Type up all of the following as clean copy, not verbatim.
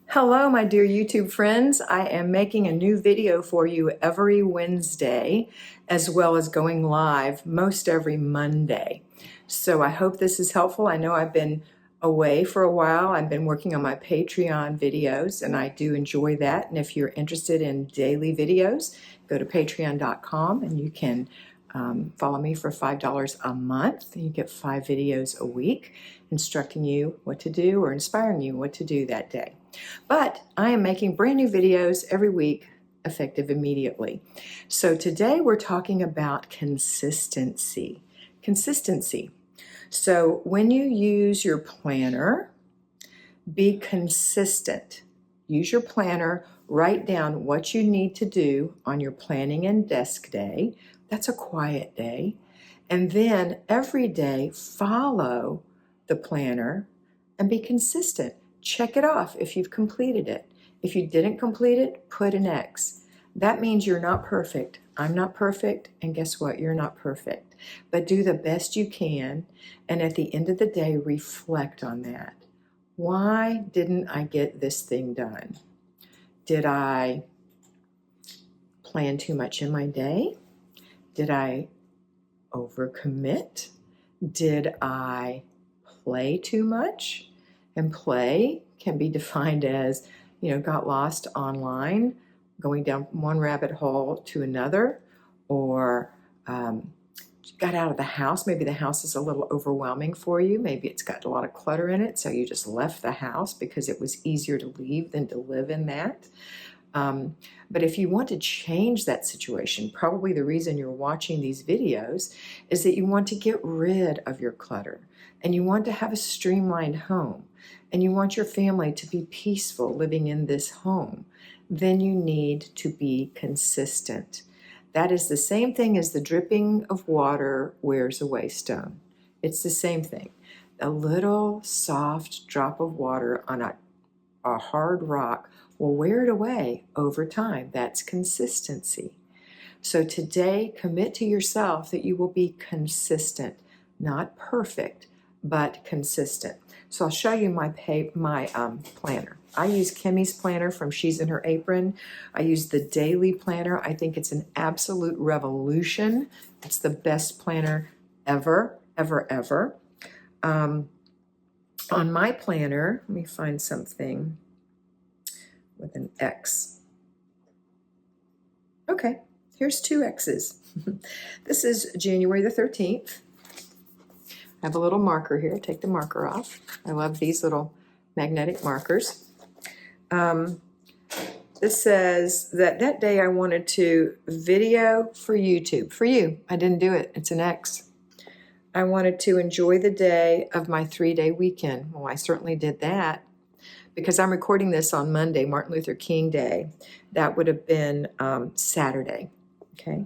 Hello, my dear YouTube friends. I am making a new video for you every Wednesday, as well as going live most every Monday. So I hope this is helpful. I know I've been away for a while. I've been working on my Patreon videos, and I do enjoy that. And if you're interested in daily videos, go to patreon.com and you can follow me for $5 a month. You get 5 videos a week instructing you what to do or inspiring you what to do that day. But I am making brand new videos every week, effective immediately. So today we're talking about consistency. Consistency. So when you use your planner, be consistent. Use your planner, write down what you need to do on your planning and desk day. That's a quiet day. And then every day follow the planner and be consistent. Check it off if you've completed it. If you didn't complete it, put an X. That means you're not perfect. I'm not perfect, and guess what? You're not perfect. But do the best you can, and at the end of the day, reflect on that. Why didn't I get this thing done? Did I plan too much in my day? Did I overcommit? Did I play too much? And play can be defined as, got lost online, going down one rabbit hole to another, or got out of the house. Maybe the house is a little overwhelming for you. Maybe it's got a lot of clutter in it, so you just left the house because it was easier to leave than to live in that. But if you want to change that situation, probably the reason you're watching these videos is that you want to get rid of your clutter and you want to have a streamlined home and you want your family to be peaceful living in this home. Then you need to be consistent. That is the same thing as the dripping of water wears away stone. It's the same thing. A little soft drop of water on a hard rock will wear it away over time. That's consistency. So today, commit to yourself that you will be consistent, not perfect, but consistent. So I'll show you my planner. I use Kimmy's planner from She's in Her Apron. I use the daily planner. I think it's an absolute revolution. It's the best planner ever, ever, ever. On my planner, let me find something with an X. Okay, here's 2 X's. This is January the 13th. I have a little marker here. Take the marker off. I love these little magnetic markers. This says that day I wanted to video for YouTube. For you, I didn't do it. It's an X. I wanted to enjoy the day of my 3-day weekend. Well, I certainly did that. Because I'm recording this on Monday, Martin Luther King Day. That would have been Saturday, okay?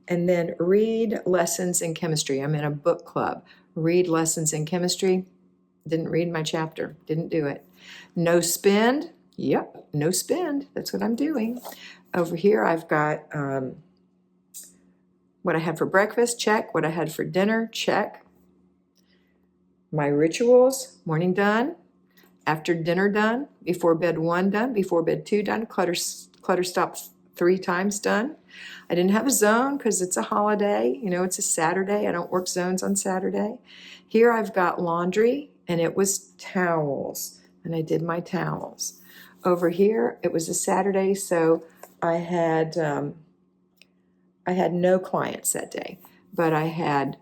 And then read lessons in chemistry. I'm in a book club. Read lessons in chemistry. Didn't read my chapter. Didn't do it. No spend. Yep, no spend. That's what I'm doing. Over here, I've got what I had for breakfast, check. What I had for dinner, check. My rituals, morning done. After dinner done, before bed 1 done, before bed 2 done, clutter stop 3 times done. I didn't have a zone because it's a holiday. It's a Saturday. I don't work zones on Saturday. Here I've got laundry, and it was towels, and I did my towels. Over here, it was a Saturday, so I had no clients that day, but I had,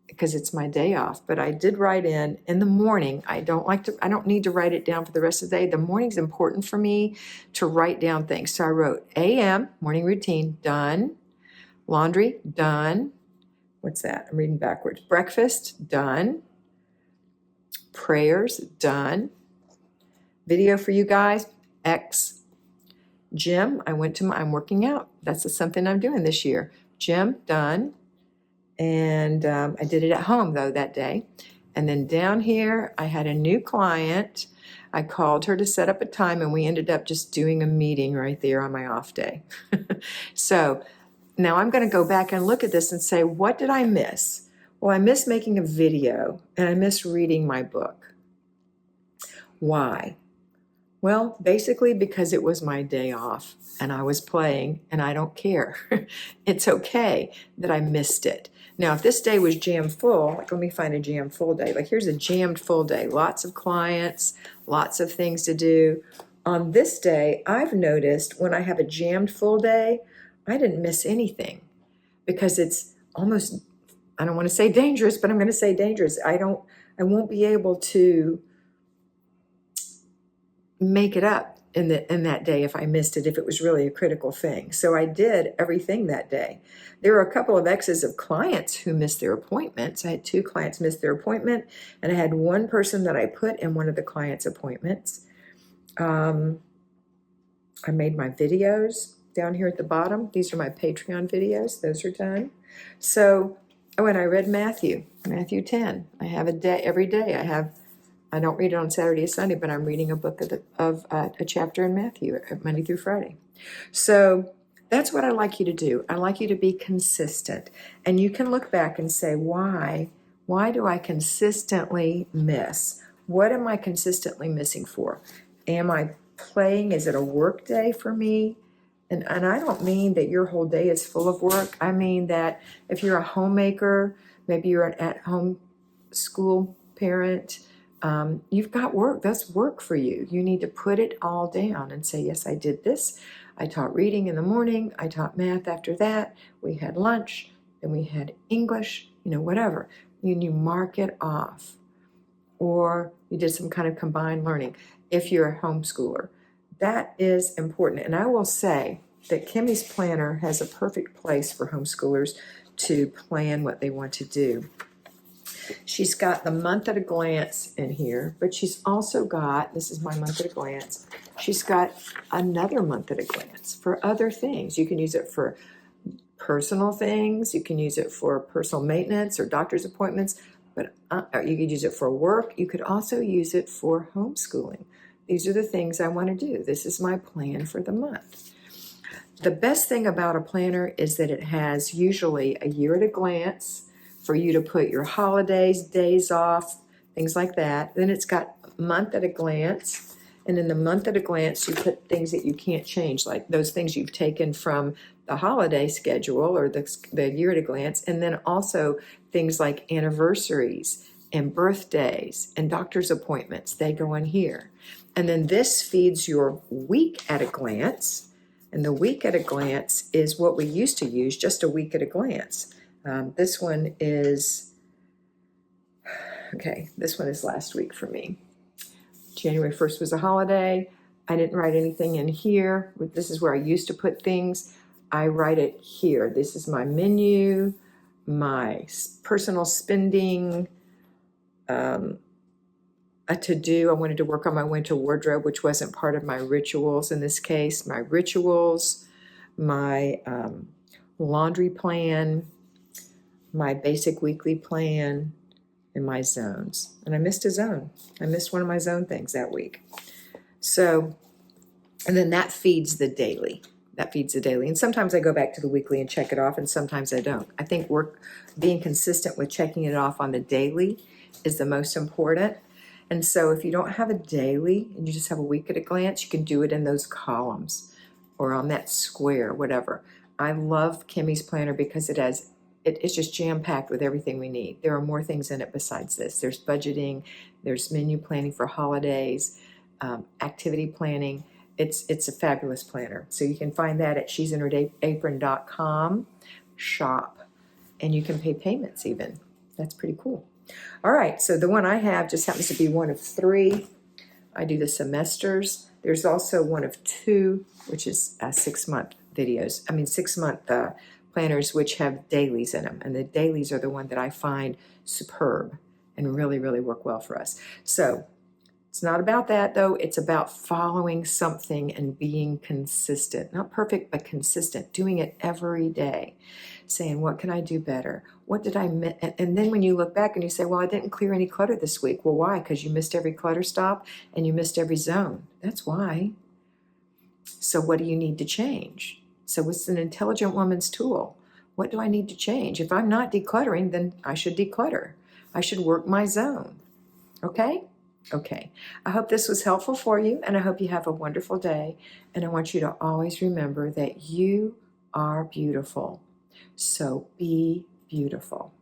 because it's my day off, but I did write in the morning. I don't need to write it down for the rest of the day. The morning's important for me to write down things. So I wrote AM, morning routine, done. Laundry, done. What's that? I'm reading backwards. Breakfast, done. Prayers, done. Video for you guys, X. Gym, I'm working out. That's something I'm doing this year. Gym, done. And I did it at home, though, that day. And then down here, I had a new client. I called her to set up a time, and we ended up just doing a meeting right there on my off day. So now I'm going to go back and look at this and say, what did I miss? Well, I missed making a video, and I missed reading my book. Why? Well, basically because it was my day off and I was playing and I don't care. It's okay that I missed it. Now, if this day was jam full, like let me find a jam full day. Like here's a jammed full day, lots of clients, lots of things to do. On this day, I've noticed when I have a jammed full day, I didn't miss anything because it's almost, I don't want to say dangerous, but I'm going to say dangerous. I won't be able to make it up in that day if I missed it, if it was really a critical thing. So I did everything that day. There were a couple of exes of clients who missed their appointments. I had 2 clients miss their appointment, and I had 1 person that I put in one of the clients' appointments. I made my videos down here at the bottom. These are my Patreon videos. Those are done. So, and I read Matthew 10. I have a day every day. I don't read it on Saturday or Sunday, but I'm reading a book of a chapter in Matthew Monday through Friday. So that's what I like you to do. I like you to be consistent. And you can look back and say, why do I consistently miss? What am I consistently missing for? Am I playing? Is it a work day for me? And I don't mean that your whole day is full of work. I mean that if you're a homemaker, maybe you're an at-home school parent, you've got work. That's work for you. You need to put it all down and say, yes, I did this. I taught reading in the morning. I taught math after that. We had lunch. Then we had English, whatever. You mark it off. Or you did some kind of combined learning if you're a homeschooler. That is important. And I will say that Kimmy's planner has a perfect place for homeschoolers to plan what they want to do. She's got the month at a glance in here, but she's also got, this is my month at a glance, she's got another month at a glance for other things. You can use it for personal things. You can use it for personal maintenance or doctor's appointments, but you could use it for work. You could also use it for homeschooling. These are the things I want to do. This is my plan for the month. The best thing about a planner is that it has usually a year at a glance for you to put your holidays, days off, things like that. Then it's got month at a glance. And in the month at a glance, you put things that you can't change, like those things you've taken from the holiday schedule or the year at a glance. And then also things like anniversaries and birthdays and doctor's appointments. They go in here. And then this feeds your week at a glance. And the week at a glance is what we used to use, just a week at a glance. This one is last week for me. January 1st was a holiday. I didn't write anything in here. This is where I used to put things. I write it here. This is my menu, my personal spending, a to-do. I wanted to work on my winter wardrobe, which wasn't part of my rituals in this case. My rituals, my laundry plan, my basic weekly plan, and my zones. And I missed a zone. I missed one of my zone things that week. So, and then that feeds the daily. And sometimes I go back to the weekly and check it off, and sometimes I don't. I think being consistent with checking it off on the daily is the most important. And so if you don't have a daily and you just have a week at a glance, you can do it in those columns or on that square, whatever. I love Kimmy's planner because it's just jam-packed with everything we need. There are more things in it besides this. There's budgeting, there's menu planning for holidays, activity planning. It's a fabulous planner. So you can find that at she'sandherapron.com shop, and you can pay payments even. That's pretty cool. All right, so the one I have just happens to be one of 3. I do the semesters. There's also one of 2, which is 6-month videos. 6-month planners, which have dailies in them. And the dailies are the one that I find superb and really, really work well for us. So it's not about that, though. It's about following something and being consistent. Not perfect, but consistent. Doing it every day. Saying, what can I do better? What did I miss? And then when you look back and you say, well, I didn't clear any clutter this week. Well, why? Because you missed every clutter stop and you missed every zone. That's why. So what do you need to change? So it's an intelligent woman's tool. What do I need to change? If I'm not decluttering, then I should declutter. I should work my zone. Okay? Okay, I hope this was helpful for you, and I hope you have a wonderful day. And I want you to always remember that you are beautiful. So be beautiful.